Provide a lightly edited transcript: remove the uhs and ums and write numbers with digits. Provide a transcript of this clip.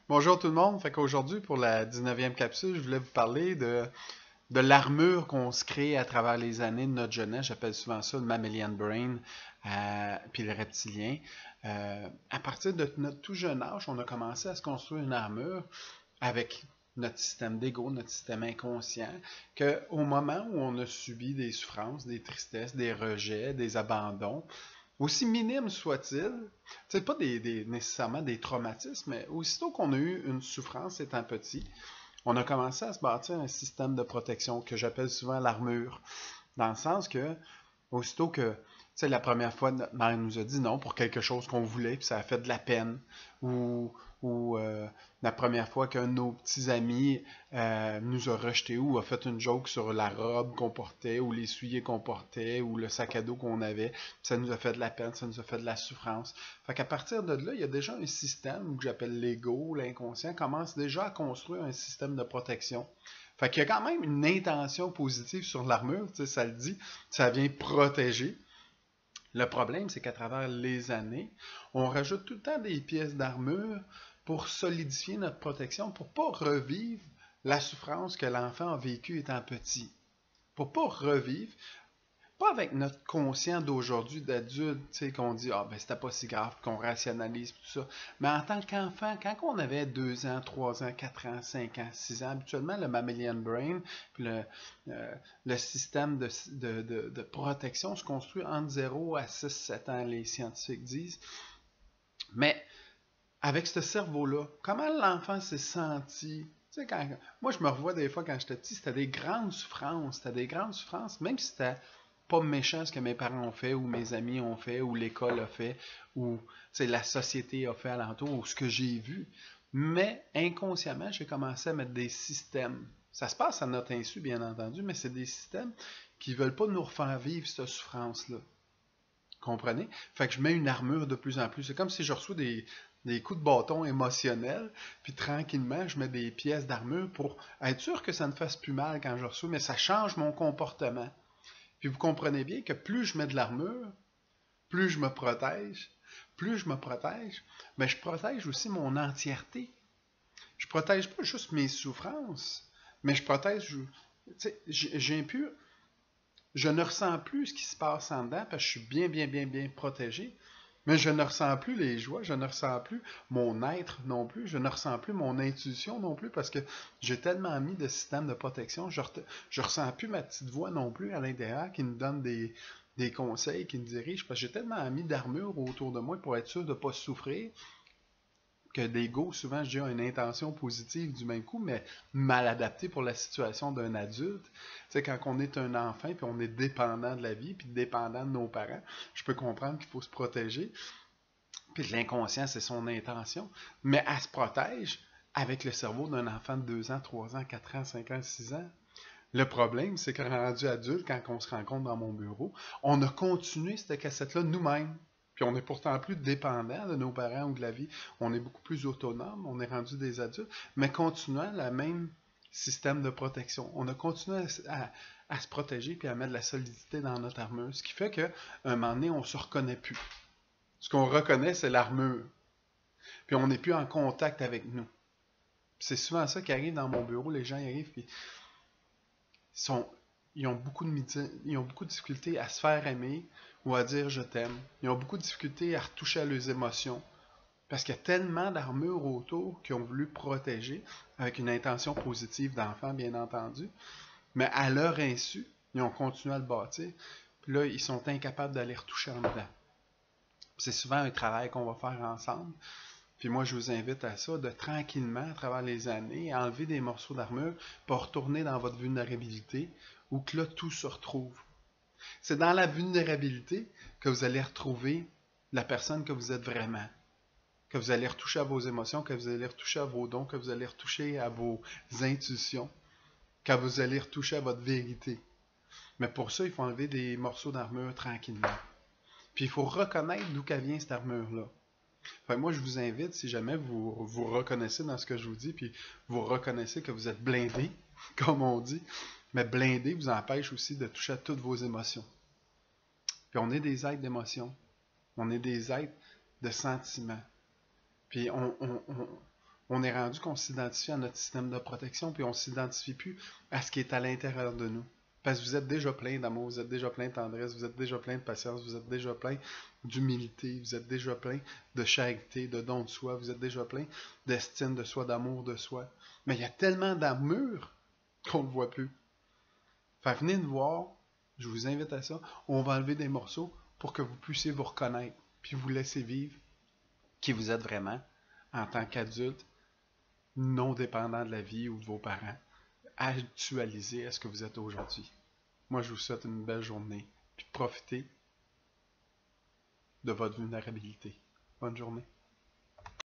Bonjour tout le monde. Fait qu'aujourd'hui, pour la 19e capsule, je voulais vous parler de l'armure qu'on se crée à travers les années de notre jeunesse. J'appelle souvent ça le mammalian brain, puis le reptilien. À partir de notre tout jeune âge, on a commencé à se construire une armure avec notre système d'ego, notre système inconscient, qu'au moment où on a subi des souffrances, des tristesses, des rejets, des abandons, aussi minimes soient-ils, c'est pas nécessairement des traumatismes, mais aussitôt qu'on a eu une souffrance étant petit, on a commencé à se bâtir un système de protection que j'appelle souvent l'armure. Dans le sens que, aussitôt que, la première fois, notre mère nous a dit non pour quelque chose qu'on voulait, puis ça a fait de la peine. Ou, ou la première fois qu'un de nos petits amis nous a rejeté ou a fait une joke sur la robe qu'on portait, ou les souliers qu'on portait, ou le sac à dos qu'on avait, puis ça nous a fait de la peine, ça nous a fait de la souffrance. Fait qu'à partir de là, il y a déjà un système que j'appelle l'ego, l'inconscient, commence déjà à construire un système de protection. Fait qu'il y a quand même une intention positive sur l'armure, ça le dit, ça vient protéger. Le problème, c'est qu'à travers les années, on rajoute tout le temps des pièces d'armure pour solidifier notre protection, pour ne pas revivre la souffrance que l'enfant a vécue étant petit. Pour ne pas revivre, pas avec notre conscient d'aujourd'hui, d'adulte, qu'on dit ah ben c'était pas si grave, qu'on rationalise tout ça. Mais en tant qu'enfant, quand on avait 2 ans, 3 ans, 4 ans, 5 ans, 6 ans, habituellement le mammalian brain, puis le système de protection se construit entre 0 à 6, 7 ans, les scientifiques disent. Mais avec ce cerveau-là, comment l'enfant s'est senti? Moi, je me revois des fois quand j'étais petit, c'était des grandes souffrances. C'était des grandes souffrances, même si c'était pas méchant ce que mes parents ont fait, ou mes amis ont fait, ou l'école a fait, ou la société a fait alentour, ou ce que j'ai vu. Mais inconsciemment, j'ai commencé à mettre des systèmes. Ça se passe à notre insu, bien entendu, mais c'est des systèmes qui ne veulent pas nous refaire vivre cette souffrance-là. Comprenez? Fait que je mets une armure de plus en plus. C'est comme si je reçois des coups de bâton émotionnels, puis tranquillement, je mets des pièces d'armure pour être sûr que ça ne fasse plus mal quand je reçois, mais ça change mon comportement. Puis vous comprenez bien que plus je mets de l'armure, plus je me protège. Plus je me protège, mais je protège aussi mon entièreté. Je protège pas juste mes souffrances, mais je protège. J'ai plus, je ne ressens plus ce qui se passe en dedans parce que je suis bien, bien, bien, bien protégé. Mais je ne ressens plus les joies, je ne ressens plus mon être non plus, je ne ressens plus mon intuition non plus parce que j'ai tellement mis de système de protection, je ne ressens plus ma petite voix non plus à l'intérieur qui me donne des conseils, qui me dirige parce que j'ai tellement mis d'armure autour de moi pour être sûr de ne pas souffrir que l'ego, souvent, je dis, a une intention positive du même coup, mais mal adaptée pour la situation d'un adulte. Tu sais, quand on est un enfant, puis on est dépendant de la vie, puis dépendant de nos parents, je peux comprendre qu'il faut se protéger. Puis l'inconscient, c'est son intention. Mais elle se protège avec le cerveau d'un enfant de 2 ans, 3 ans, 4 ans, 5 ans, 6 ans. Le problème, c'est qu'en rendu adulte, quand on se rencontre dans mon bureau, on a continué cette cassette-là nous-mêmes. Puis on est pourtant plus dépendant de nos parents ou de la vie. On est beaucoup plus autonome, on est rendu des adultes, mais continuant le même système de protection. On a continué à se protéger puis à mettre de la solidité dans notre armure. Ce qui fait qu'à un moment donné, on ne se reconnaît plus. Ce qu'on reconnaît, c'est l'armure. Puis on n'est plus en contact avec nous. C'est souvent ça qui arrive dans mon bureau. Les gens y arrivent puis ils ont beaucoup de difficultés à se faire aimer ou à dire je t'aime. Ils ont beaucoup de difficultés à retoucher à leurs émotions. Parce qu'il y a tellement d'armures autour qu'ils ont voulu protéger, avec une intention positive d'enfant, bien entendu. Mais à leur insu, ils ont continué à le bâtir. Puis là, ils sont incapables d'aller retoucher en dedans. C'est souvent un travail qu'on va faire ensemble. Puis moi, je vous invite à ça, de tranquillement, à travers les années, enlever des morceaux d'armure pour retourner dans votre vulnérabilité, où que là, tout se retrouve. C'est dans la vulnérabilité que vous allez retrouver la personne que vous êtes vraiment. Que vous allez retoucher à vos émotions, que vous allez retoucher à vos dons, que vous allez retoucher à vos intuitions, que vous allez retoucher à votre vérité. Mais pour ça, il faut enlever des morceaux d'armure tranquillement. Puis il faut reconnaître d'où vient cette armure-là. Fait que moi, je vous invite, si jamais vous vous reconnaissez dans ce que je vous dis, puis vous reconnaissez que vous êtes blindé, comme on dit, mais blindé vous empêche aussi de toucher à toutes vos émotions. Puis on est des êtres d'émotions. On est des êtres de sentiments. Puis On est rendu qu'on s'identifie à notre système de protection, puis on ne s'identifie plus à ce qui est à l'intérieur de nous. Parce que vous êtes déjà plein d'amour, vous êtes déjà plein de tendresse, vous êtes déjà plein de patience, vous êtes déjà plein d'humilité, vous êtes déjà plein de charité, de don de soi, vous êtes déjà plein d'estime de soi, d'amour de soi. Mais il y a tellement d'amour qu'on ne le voit plus. Fait venez nous voir, je vous invite à ça. On va enlever des morceaux pour que vous puissiez vous reconnaître, puis vous laisser vivre qui vous êtes vraiment en tant qu'adulte, non dépendant de la vie ou de vos parents, actualisé à ce que vous êtes aujourd'hui. Moi, je vous souhaite une belle journée, puis profitez de votre vulnérabilité. Bonne journée.